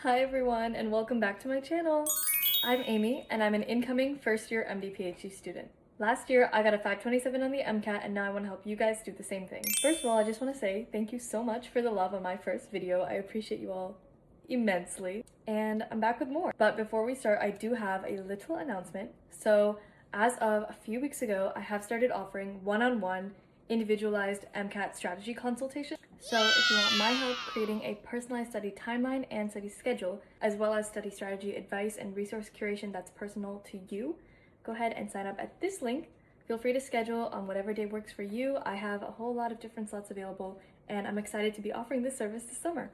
Hi everyone and welcome back to my channel. I'm Amy and I'm an incoming first year MD PhD student. Last year I got a 527 on the MCAT and now I want to help you guys do the same thing. First of all, I just want to say thank you so much for the love on my first video. I appreciate you all immensely and I'm back with more. But before we start, I do have a little announcement. So as of a few weeks ago, I have started offering one-on-one individualized MCAT strategy consultation. So if you want my help creating a personalized study timeline and study schedule, as well as study strategy advice and resource curation that's personal to you, go ahead and sign up at this link. Feel free to schedule on whatever day works for you. I have a whole lot of different slots available and I'm excited to be offering this service this summer.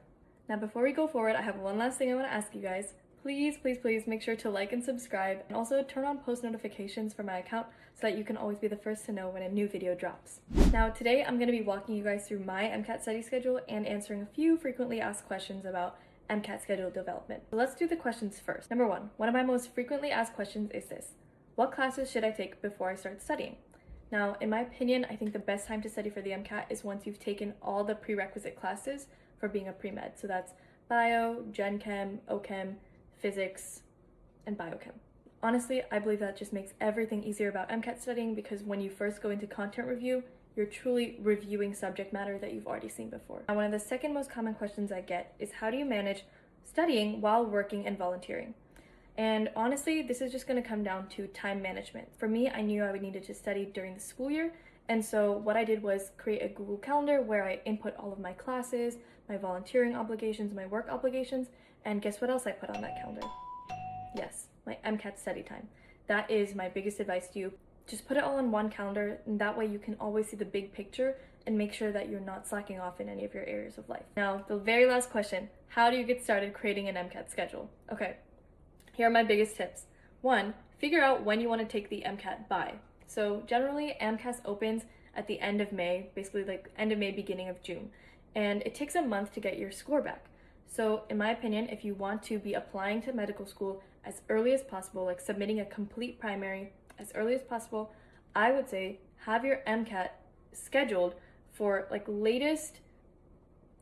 Now before we go forward, I have one last thing I want to ask you guys. Please make sure to like and subscribe and also turn on post notifications for my account so that you can always be the first to know when a new video drops. Now today I'm going to be walking you guys through my MCAT study schedule and answering a few frequently asked questions about MCAT schedule development. So let's do the questions first. Number one of my most frequently asked questions is this: what classes should I take before I start studying? Now, in my opinion, I think the best time to study for the MCAT is once you've taken all the prerequisite classes for being a pre-med. So that's bio, gen chem, ochem, physics, and biochem. Honestly, I believe that just makes everything easier about MCAT studying because when you first go into content review, you're truly reviewing subject matter that you've already seen before. Now, one of the second most common questions I get is how do you manage studying while working and volunteering? And honestly, this is just going to come down to time management. For me, I knew I would need to study during the school year, and so what I did was create a Google Calendar where I input all of my classes, my volunteering obligations, my work obligations, and guess what else I put on that calendar? Yes, my MCAT study time. That is my biggest advice to you. Just put it all on one calendar, and that way you can always see the big picture and make sure that you're not slacking off in any of your areas of life. Now, the very last question, how do you get started creating an MCAT schedule? Okay, here are my biggest tips. 1, figure out when you want to take the MCAT by. So generally, MCAT opens at the end of May, basically like end of May, beginning of June, and it takes a month to get your score back. So in my opinion, if you want to be applying to medical school as early as possible, like submitting a complete primary as early as possible, I would say have your MCAT scheduled for like latest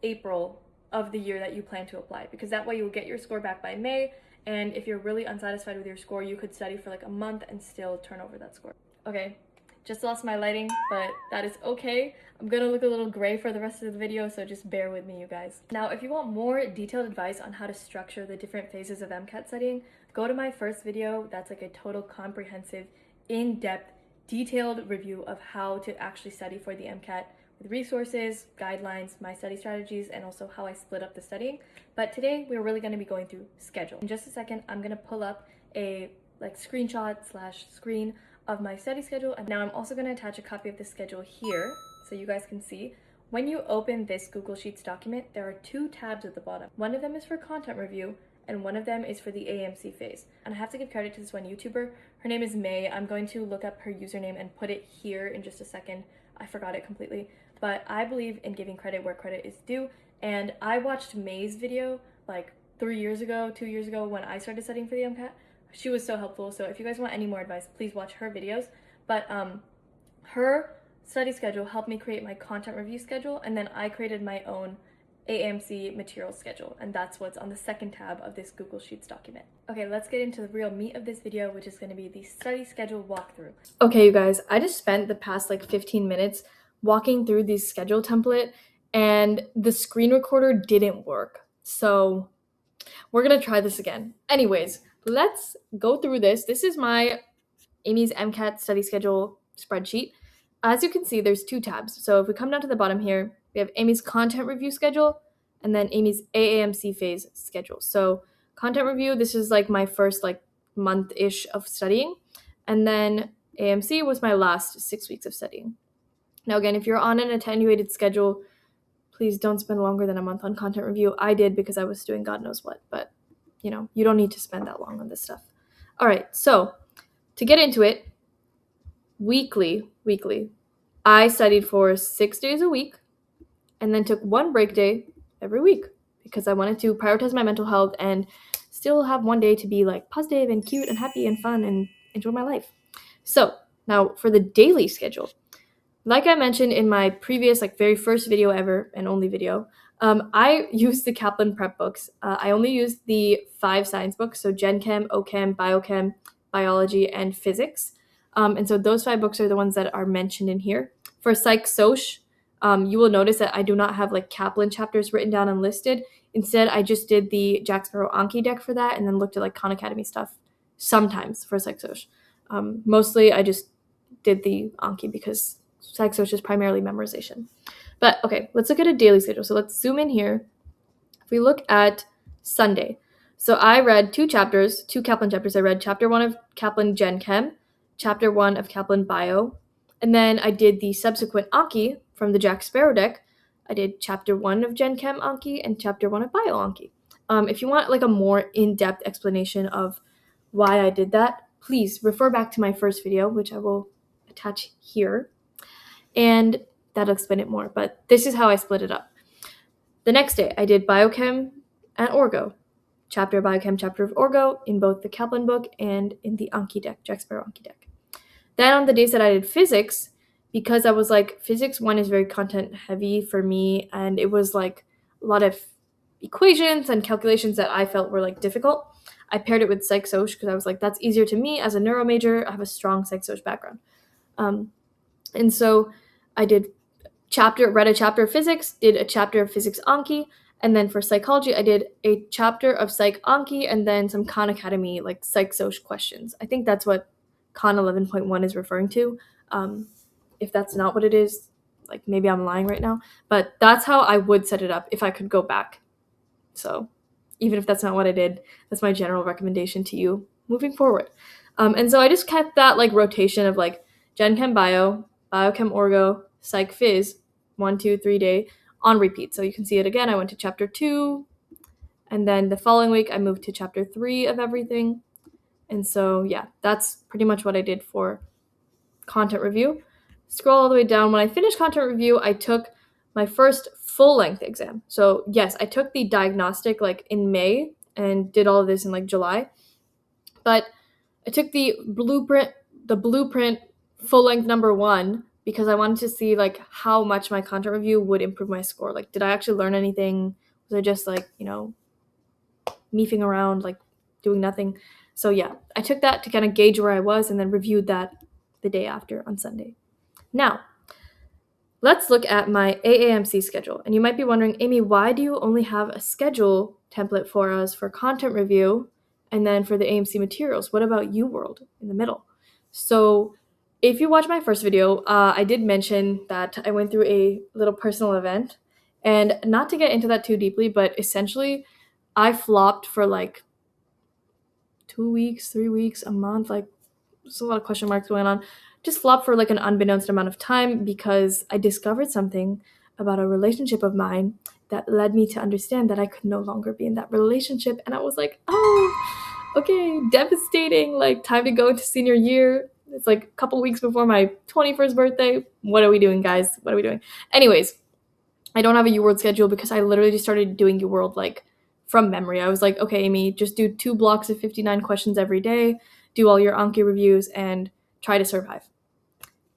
April of the year that you plan to apply, because that way you'll get your score back by May, and if you're really unsatisfied with your score, you could study for like a month and still turn over that score. Okay, just lost my lighting, but that is okay. I'm gonna look a little gray for the rest of the video, so just bear with me, you guys. Now, if you want more detailed advice on how to structure the different phases of MCAT studying, go to my first video. That's like a total comprehensive, in-depth, detailed review of how to actually study for the MCAT with resources, guidelines, my study strategies, and also how I split up the studying. But today, we're really gonna be going through schedule. In just a second, I'm gonna pull up a screenshot/screen of my study schedule, and now I'm also going to attach a copy of the schedule here so you guys can see. When you open this Google Sheets document, there are 2 tabs at the bottom. One of them is for content review and one of them is for the AAMC phase. And I have to give credit to this one YouTuber. Her name is May. I'm going to look up her username and put it here in just a second. I forgot it completely, but I believe in giving credit where credit is due, and I watched May's video like 3 years ago, 2 years ago when I started studying for the MCAT. She was so helpful, so if you guys want any more advice, please watch her videos. But her study schedule helped me create my content review schedule, and then I created my own AAMC material schedule, and that's what's on the second tab of this Google Sheets document. Okay, let's get into the real meat of this video, which is going to be the study schedule walkthrough. Okay, you guys, I just spent the past like 15 minutes walking through the schedule template, and the screen recorder didn't work. So we're going to try this again. Anyways, let's go through this. This is my Amy's MCAT study schedule spreadsheet. As you can see, there's 2 tabs. So if we come down to the bottom here, we have Amy's content review schedule and then Amy's AAMC phase schedule. So content review, this is like my first like month-ish of studying. And then AAMC was my last 6 weeks of studying. Now again, if you're on an attenuated schedule, please don't spend longer than a month on content review. I did because I was doing God knows what, but you know, you don't need to spend that long on this stuff. All right, so to get into it, weekly, I studied for 6 days a week and then took 1 break day every week because I wanted to prioritize my mental health and still have 1 day to be like positive and cute and happy and fun and enjoy my life. So now for the daily schedule, like I mentioned in my previous, like very first video ever and only video, I used the Kaplan prep books. I only used the 5 science books, so Gen Chem, OChem, Biochem, Biology, and Physics. And so those 5 books are the ones that are mentioned in here. For Psych Soc, you will notice that I do not have like Kaplan chapters written down and listed. Instead, I just did the Jack Sparrow Anki deck for that, and then looked at like Khan Academy stuff sometimes for Psych Soc. Mostly, I just did the Anki because Psych Soc is primarily memorization. But okay, let's look at a daily schedule. So let's zoom in here. If we look at Sunday, so I read 2 chapters, 2 Kaplan chapters. I read chapter 1 of Kaplan Gen Chem, chapter 1 of Kaplan Bio, and then I did the subsequent Anki from the Jack Sparrow deck. I did chapter 1 of Gen Chem Anki and chapter 1 of Bio Anki. If you want like a more in-depth explanation of why I did that, please refer back to my first video, which I will attach here, and that'll explain it more. But this is how I split it up. The next day, I did Biochem and Orgo. Chapter of Biochem, chapter of Orgo in both the Kaplan book and in the Anki deck, Jack Sparrow Anki deck. Then on the days that I did Physics, because I was like, Physics 1 is very content heavy for me, and it was like a lot of equations and calculations that I felt were like difficult. I paired it with Psych Soc because I was like, that's easier to me as a neuro major. I have a strong Psych Soc background. And so I read a chapter of Physics, did a chapter of Physics Anki, and then for Psychology, I did a chapter of Psych Anki and then some Khan Academy, like Psych Soc questions. I think that's what Khan 11.1 is referring to. If that's not what it is, like maybe I'm lying right now, but that's how I would set it up if I could go back. So even if that's not what I did, that's my general recommendation to you moving forward. And so I just kept that like rotation of like Gen Chem Bio, Biochem Orgo, Psych Phys, 1, 2, 3 day on repeat. So you can see it again. I went to chapter 2, and then the following week I moved to chapter 3 of everything. And so yeah, that's pretty much what I did for content review. Scroll all the way down. When I finished content review, I took my first full-length exam. So yes, I took the diagnostic like in May and did all of this in like July. But I took the blueprint full-length number 1 because I wanted to see like how much my content review would improve my score. Like, did I actually learn anything? Was I just like, meefing around, like doing nothing? So yeah, I took that to kind of gauge where I was and then reviewed that the day after on Sunday. Now, let's look at my AAMC schedule. And you might be wondering, Amy, why do you only have a schedule template for us for content review and then for the AAMC materials? What about UWorld in the middle? So if you watch my first video, I did mention that I went through a little personal event. And not to get into that too deeply, but essentially I flopped for like 2 weeks, 3 weeks, a month, like there's a lot of question marks going on. Just flopped for like an unbeknownst amount of time because I discovered something about a relationship of mine that led me to understand that I could no longer be in that relationship. And I was like, oh, okay, devastating, like time to go into senior year. It's like a couple weeks before my 21st birthday. What are we doing, guys? What are we doing? Anyways, I don't have a UWorld schedule because I literally just started doing UWorld like from memory. I was like, okay, Amy, just do 2 blocks of 59 questions every day, do all your Anki reviews, and try to survive.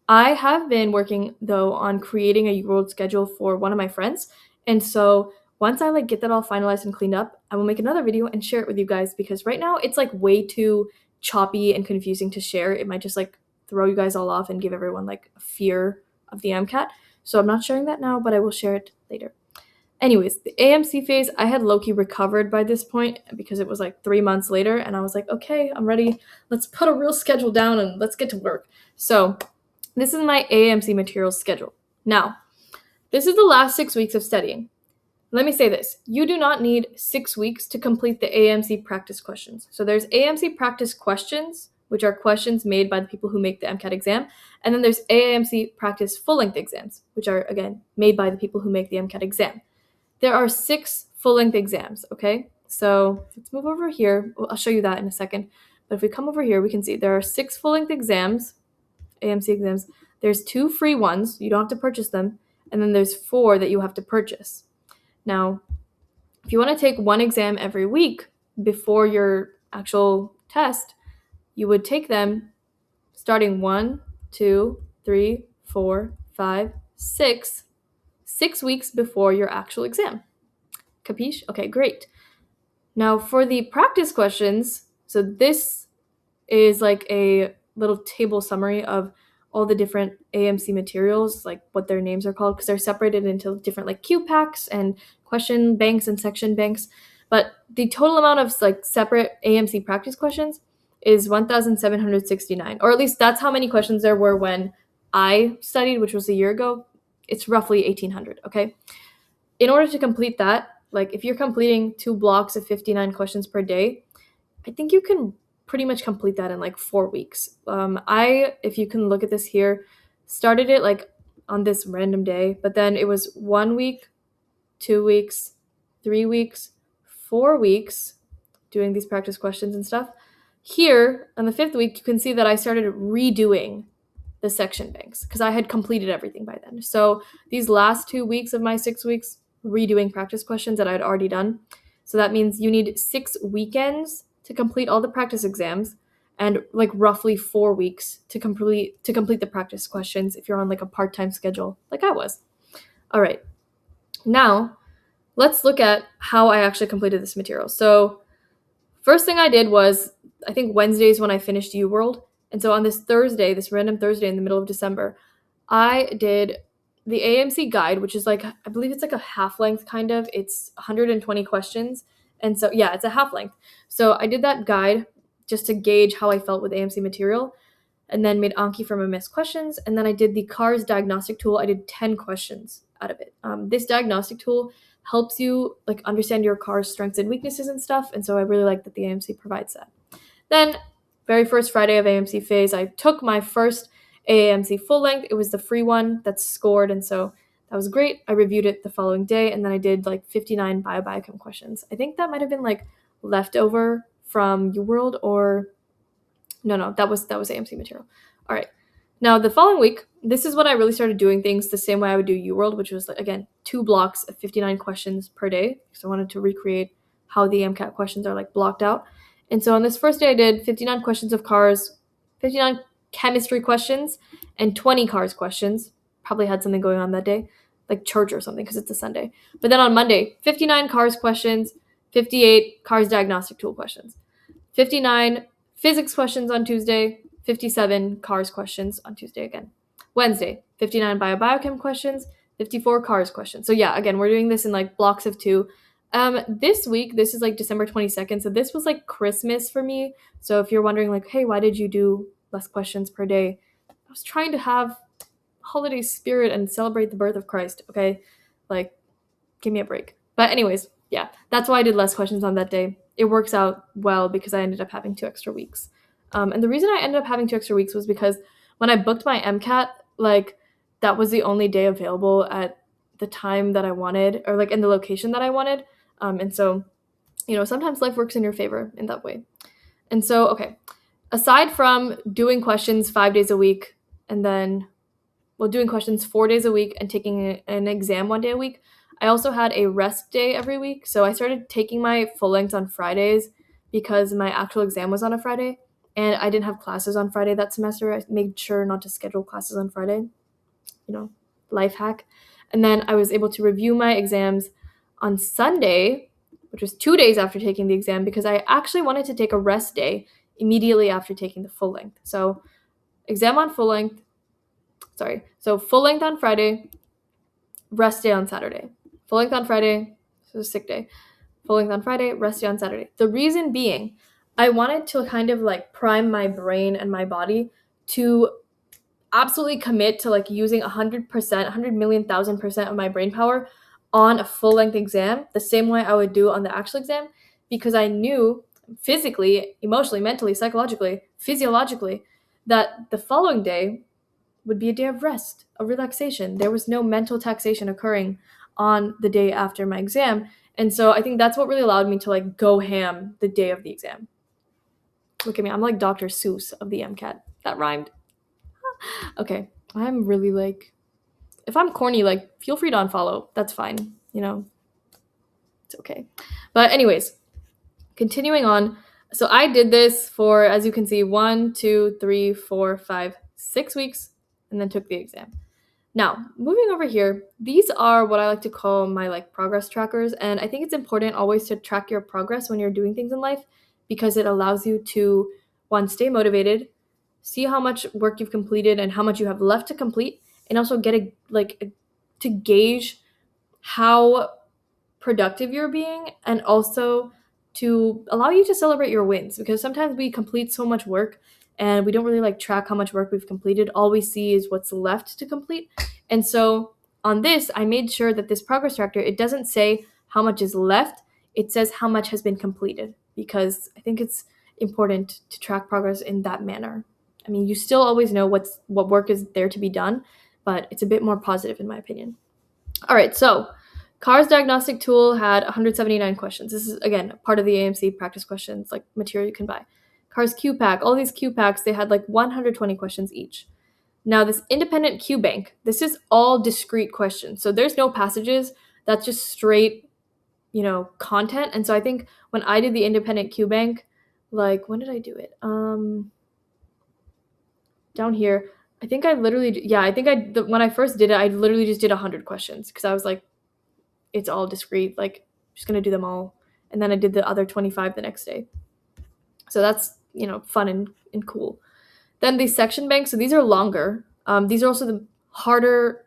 I have been working, though, on creating a UWorld schedule for one of my friends. And so once I like get that all finalized and cleaned up, I will make another video and share it with you guys because right now it's like way too choppy and confusing to share. It might just like throw you guys all off and give everyone like a fear of the MCAT. So I'm not sharing that now, but I will share it later. Anyways, the AMC phase, I had low-key recovered by this point because it was like 3 months later, and I was like, okay, I'm ready. Let's put a real schedule down and let's get to work. So this is my AMC materials schedule. Now, this is the last 6 weeks of studying. Let me say this. You do not need 6 weeks to complete the AMC practice questions. So there's AMC practice questions, which are questions made by the people who make the MCAT exam. And then there's AAMC practice full-length exams, which are, again, made by the people who make the MCAT exam. There are 6 full-length exams, okay? So let's move over here. Well, I'll show you that in a second. But if we come over here, we can see there are 6 full-length exams, AMC exams. There's 2 free ones. You don't have to purchase them. And then there's 4 that you have to purchase. Now, if you want to take 1 exam every week before your actual test, you would take them starting 1, 2, 3, 4, 5, 6 weeks before your actual exam. Capiche? Okay, great. Now for the practice questions, so this is like a little table summary of all the different AMC materials, like what their names are called, because they're separated into different like Q packs and question banks and section banks. But the total amount of like separate AMC practice questions is 1,769, or at least that's how many questions there were when I studied, which was a year ago. It's roughly 1,800, okay? In order to complete that, like if you're completing 2 blocks of 59 questions per day, I think you can pretty much complete that in like 4 weeks. If you can look at this here, started it like on this random day, but then it was 1 week, 2 weeks, 3 weeks, 4 weeks doing these practice questions and stuff. Here on the 5th week, you can see that I started redoing the section banks because I had completed everything by then. So these last 2 weeks of my 6 weeks, redoing practice questions that I had already done. So that means you need 6 weekends to complete all the practice exams and like roughly 4 weeks to complete the practice questions if you're on like a part-time schedule like I was. All right. Now, let's look at how I actually completed this material. So, first thing I did was I think Wednesdays when I finished UWorld. And so on this Thursday, this random Thursday in the middle of December, I did the AMC guide, which is like, I believe it's like a half length kind of. It's 120 questions. And so, yeah, it's a half length. So I did that guide just to gauge how I felt with AMC material, and then made Anki from a missed questions. And then I did the CARS diagnostic tool. I did 10 questions out of it. This diagnostic tool helps you like understand your CARS strengths and weaknesses and stuff. And so I really like that the AMC provides that. Then, very first Friday of AMC phase, I took my first AAMC full length. It was the free one that's scored, and so that was great. I reviewed it the following day, and then I did like 59 biochem questions. I think that might have been like leftover from UWorld, or no, that was AMC material. All right. Now the following week, this is when I really started doing things the same way I would do UWorld, which was like, again, 2 blocks of 59 questions per day. So I wanted to recreate how the MCAT questions are like blocked out. And so on this first day, I did 59 questions of CARS, 59 chemistry questions, and 20 CARS questions. Probably had something going on that day, like church or something, because it's a Sunday. But then on Monday, 59 CARS questions, 58 CARS diagnostic tool questions, 59 physics questions on Tuesday, 57 CARS questions on Tuesday again. Wednesday, 59 biochem questions, 54 CARS questions. So yeah, again, we're doing this in like blocks of 2. This week, this is like December 22nd, so this was like Christmas for me. So if you're wondering like, hey, why did you do less questions per day? I was trying to have holiday spirit and celebrate the birth of Christ, okay? Like, give me a break. But anyways, yeah, that's why I did less questions on that day. It works out well because I ended up having 2 extra weeks. And the reason I ended up having 2 extra weeks was because when I booked my MCAT, like, that was the only day available at the time that I wanted, or like in the location that I wanted. And so, sometimes life works in your favor in that way. And so, okay, aside from doing questions 5 days a week and then, doing questions 4 days a week and taking an exam 1 day a week, I also had a rest day every week. So I started taking my full lengths on Fridays because my actual exam was on a Friday and I didn't have classes on Friday that semester. I made sure not to schedule classes on Friday, life hack. And then I was able to review my exams on Sunday, which was 2 days after taking the exam, because I actually wanted to take a rest day immediately after taking the full length. So full length on Friday, rest day on Saturday. Full length on Friday, so sick day. Full length on Friday, rest day on Saturday. The reason being, I wanted to kind of like prime my brain and my body to absolutely commit to like using 100%, 100,000,000% of my brain power on a full-length exam, the same way I would do on the actual exam, because I knew physically, emotionally, mentally, psychologically, physiologically, that the following day would be a day of rest, of relaxation. There was no mental taxation occurring on the day after my exam. And so I think that's what really allowed me to like go ham the day of the exam. Look at me, I'm like Dr. Seuss of the MCAT. That rhymed. Okay, I'm really like, if I'm corny, like, feel free to unfollow. That's fine, it's okay. But anyways, continuing on. So I did this for, as you can see, 1, 2, 3, 4, 5, 6 weeks, and then took the exam. Now, moving over here, these are what I like to call my like progress trackers, and I think it's important always to track your progress when you're doing things in life because it allows you to one stay motivated, see how much work you've completed and how much you have left to complete, and also get to gauge how productive you're being and also to allow you to celebrate your wins because sometimes we complete so much work and we don't really like track how much work we've completed. All we see is what's left to complete. And so on this, I made sure that this progress tracker, it doesn't say how much is left, it says how much has been completed because I think it's important to track progress in that manner. I mean, you still always know what work is there to be done, but it's a bit more positive in my opinion. All right, so CAR's diagnostic tool had 179 questions. This is, again, part of the AAMC practice questions, like material you can buy. CAR's Q pack, all these Q packs, they had like 120 questions each. Now, this independent Q bank, this is all discrete questions. So there's no passages. That's just straight, content. And so I think when I did the independent Q bank, like, when did I do it? Down here, I think I literally, when I first did it, I literally just did 100 questions because I was like, it's all discrete, like I'm just gonna do them all. And then I did the other 25 the next day. So that's, fun and cool. Then these section banks, so these are longer. These are also the harder.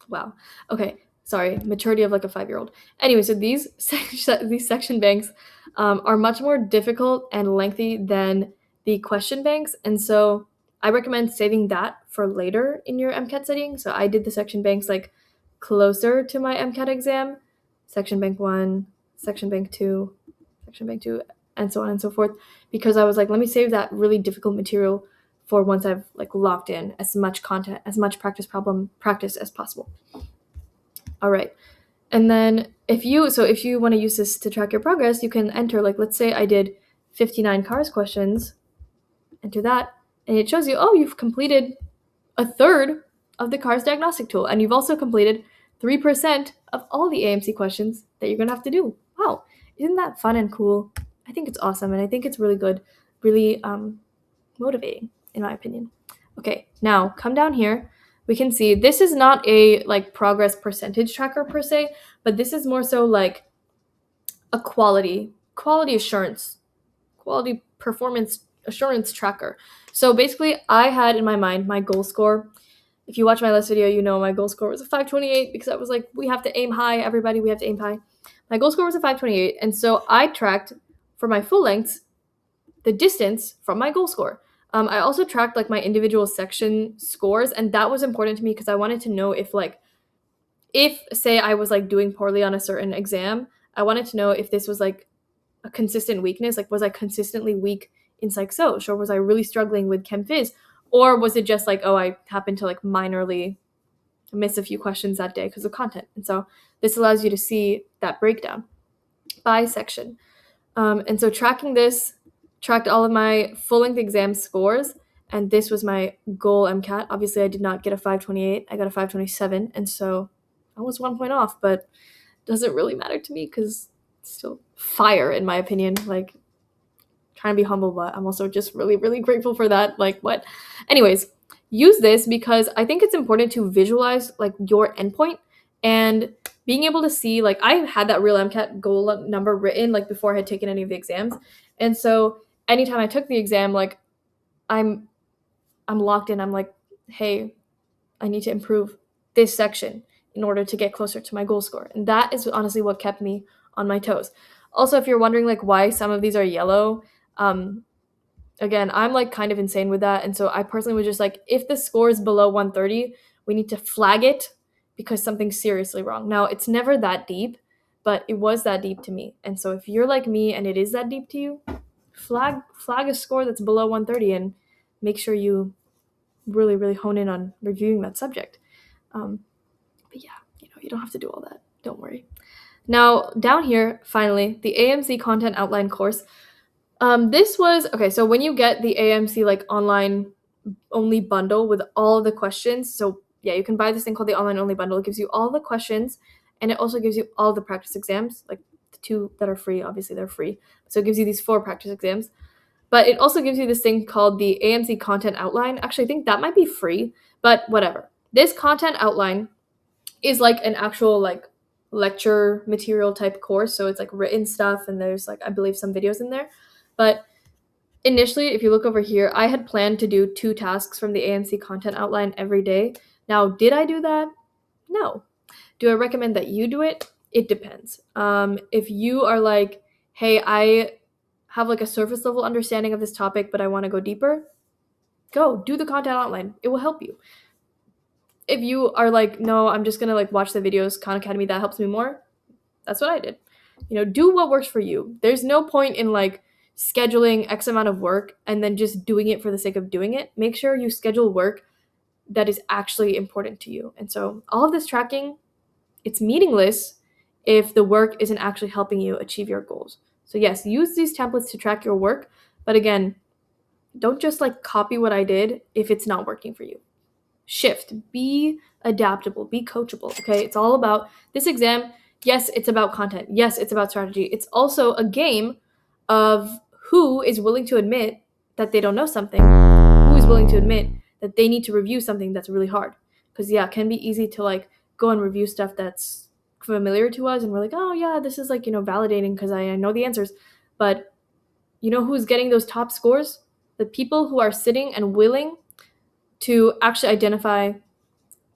Wow. Okay. Sorry. Maturity of like a 5-year-old. Anyway, so these section banks are much more difficult and lengthy than the question banks. And so I recommend saving that for later in your MCAT studying. So I did the section banks like closer to my MCAT exam. Section bank 1, section bank 2, section bank 2, and so on and so forth. Because I was like, let me save that really difficult material for once I've like locked in as much content, as much practice as possible. All right. And then if you want to use this to track your progress, you can enter, like, let's say I did 59 CARS questions, enter that, and it shows you, oh, you've completed a third of the CARS diagnostic tool, and you've also completed 3% of all the AAMC questions that you're going to have to do. Wow. Isn't that fun and cool? I think it's awesome, and I think it's really good, really motivating, in my opinion. Okay, now come down here. We can see this is not a like progress percentage tracker per se, but this is more so like a quality assurance, quality performance assurance tracker. So basically, I had in my mind my goal score. If you watch my last video, you know my goal score was a 528 because I was like, we have to aim high, everybody, we have to aim high. My goal score was a 528, and so I tracked for my full lengths the distance from my goal score. I also tracked like my individual section scores, and that was important to me because I wanted to know if say I was like doing poorly on a certain exam, I wanted to know if this was like a consistent weakness. Like, was I consistently weak in psych soc, or was I really struggling with chem phys, or was it just like, oh, I happened to like minorly miss a few questions that day because of content? And so this allows you to see that breakdown by section. And so tracking this tracked all of my full-length exam scores, and this was my goal MCAT. Obviously, I did not get a 528. I got a 527, and so I was 1 point off, but it doesn't really matter to me because it's still fire, in my opinion. Like, trying to be humble, but I'm also just really, really grateful for that. Like, what? Anyways, use this because I think it's important to visualize, like, your endpoint and being able to see, like, I had that real MCAT goal number written, like, before I had taken any of the exams. And so anytime I took the exam, like, I'm locked in. I'm like, hey, I need to improve this section in order to get closer to my goal score. And that is honestly what kept me on my toes. Also, if you're wondering, like, why some of these are yellow, again, I'm, like, kind of insane with that. And so I personally was just like, if the score is below 130, we need to flag it because something's seriously wrong. Now, it's never that deep, but it was that deep to me. And so if you're like me and it is that deep to you, flag a score that's below 130 and make sure you really, really hone in on reviewing that subject. But yeah, you don't have to do all that. Don't worry. Now, down here, finally, the AAMC content outline course. This was, okay, so when you get the AAMC like online only bundle with all of the questions, so yeah, you can buy this thing called the online only bundle. It gives you all the questions, and it also gives you all the practice exams, like the 2 that are free. Obviously, they're free. So it gives you these 4 practice exams. But it also gives you this thing called the AAMC content outline. Actually, I think that might be free, but whatever. This content outline is like an actual like lecture material type course. So it's like written stuff and there's like, I believe, some videos in there. But initially, if you look over here, I had planned to do 2 tasks from the AAMC content outline every day. Now, did I do that? No. Do I recommend that you do it? It depends. If you are like, hey, I have like a surface level understanding of this topic, but I want to go deeper, go do the content outline. It will help you. If you are like, no, I'm just gonna like watch the videos, Khan Academy, that helps me more, that's what I did. Do what works for you. There's no point in like scheduling X amount of work and then just doing it for the sake of doing it. Make sure you schedule work that is actually important to you. And so all of this tracking, it's meaningless if the work isn't actually helping you achieve your goals. So yes, use these templates to track your work, but again, don't just like copy what I did if it's not working for you. Shift, be adaptable, be coachable, okay? It's all about this exam. Yes, it's about content. Yes, it's about strategy. It's also a game of who is willing to admit that they don't know something, who is willing to admit that they need to review something that's really hard. Because yeah, it can be easy to like go and review stuff that's familiar to us and we're like, oh yeah, this is like, validating because I know the answers. But you know who's getting those top scores? The people who are sitting and willing to actually identify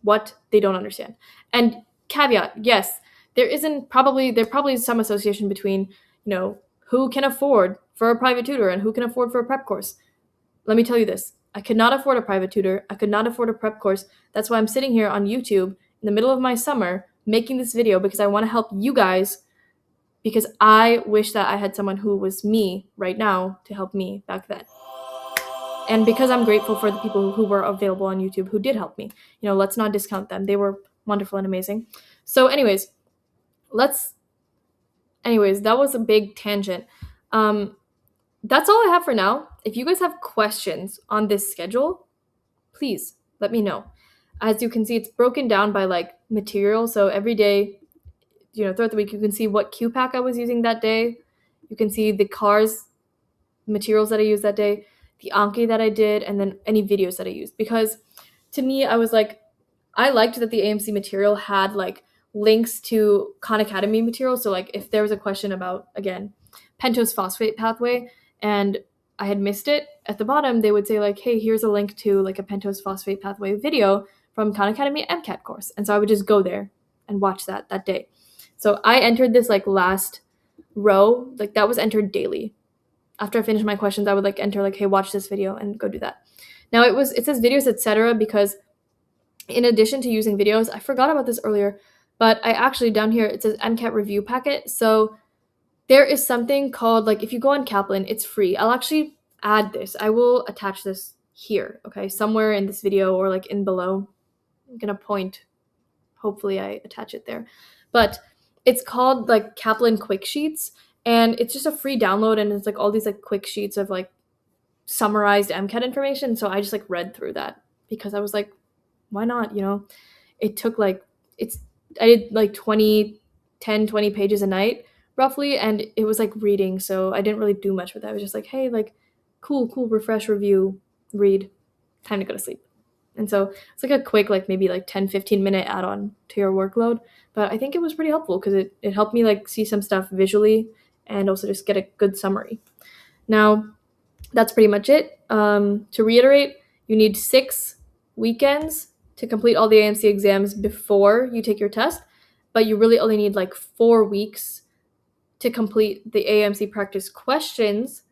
what they don't understand. And caveat, yes, there probably is some association between, who can afford for a private tutor and who can afford for a prep course. Let me tell you this. I could not afford a private tutor. I could not afford a prep course. That's why I'm sitting here on YouTube in the middle of my summer making this video, because I want to help you guys, because I wish that I had someone who was me right now to help me back then. And because I'm grateful for the people who were available on YouTube who did help me. Let's not discount them. They were wonderful and amazing. So anyways, that was a big tangent. That's all I have for now. If you guys have questions on this schedule, please let me know. As you can see, it's broken down by like material. So every day, throughout the week, you can see what Q pack I was using that day. You can see the cars materials that I used that day, the Anki that I did, and then any videos that I used. Because to me, I was like, I liked that the AAMC material had like links to Khan Academy material. So like if there was a question about, again, pentose phosphate pathway and I had missed it, at the bottom they would say like, hey, here's a link to like a pentose phosphate pathway video from Khan Academy MCAT course. And so I would just go there and watch that day. So I entered this like last row, like that was entered daily. After I finished my questions, I would like enter like, hey, watch this video and go do that. Now it says videos, etc. because in addition to using videos, I forgot about this earlier, but I actually down here, it says MCAT review packet. So there is something called, like if you go on Kaplan, it's free. I'll actually add this. I will attach this here, okay? Somewhere in this video or like in below. I'm gonna point, hopefully I attach it there. But it's called like Kaplan Quicksheets. And it's just a free download, and it's like all these like quick sheets of like summarized MCAT information. So I just like read through that because I was like, why not? It took like, I did like 20 pages a night roughly. And it was like reading. So I didn't really do much with that. I was just like, hey, like cool, refresh, review, read, time to go to sleep. And so it's like a quick, like maybe like 10-15 minute add-on to your workload. But I think it was pretty helpful because it helped me like see some stuff visually and also just get a good summary. Now, that's pretty much it. To reiterate, you need 6 weekends to complete all the AAMC exams before you take your test, but you really only need like 4 weeks to complete the AAMC practice questions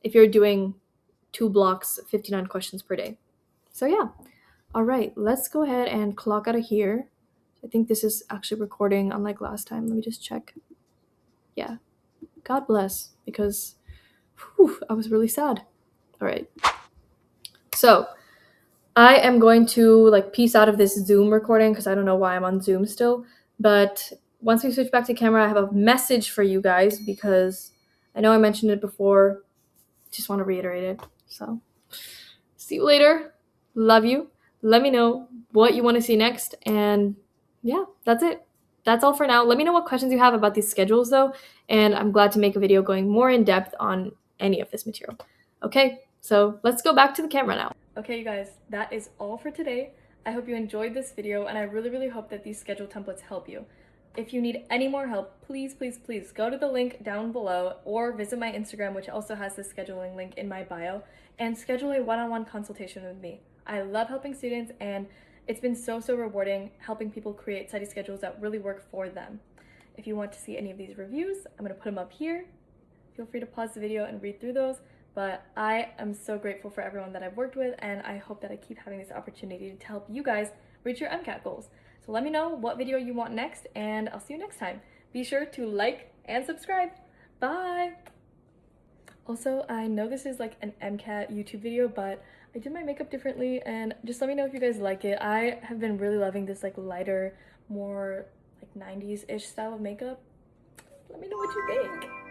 if you're doing 2 blocks, 59 questions per day. So yeah. All right, let's go ahead and clock out of here. I think this is actually recording unlike last time. Let me just check. Yeah. God bless, because I was really sad. All right. So I am going to like piece out of this Zoom recording because I don't know why I'm on Zoom still. But once we switch back to camera, I have a message for you guys because I know I mentioned it before. Just want to reiterate it. So see you later. Love you. Let me know what you want to see next. And yeah, that's it. That's all for now. Let me know what questions you have about these schedules though. And I'm glad to make a video going more in depth on any of this material. Okay, so let's go back to the camera now. Okay, you guys, that is all for today. I hope you enjoyed this video, and I really hope that these schedule templates help you. If you need any more help, please go to the link down below or visit my Instagram, which also has the scheduling link in my bio, and schedule a one-on-one consultation with me. I love helping students, and it's been so rewarding helping people create study schedules that really work for them. If you want to see any of these reviews, I'm going to put them up here. Feel free to pause the video and read through those. But I am so grateful for everyone that I've worked with, and I hope that I keep having this opportunity to help you guys reach your MCAT goals. So let me know what video you want next, and I'll see you next time. Be sure to like and subscribe. Bye! Also, I know this is like an MCAT YouTube video, but I did my makeup differently, and just let me know if you guys like it. I have been really loving this like lighter, more like 90s-ish style of makeup. Let me know what you think.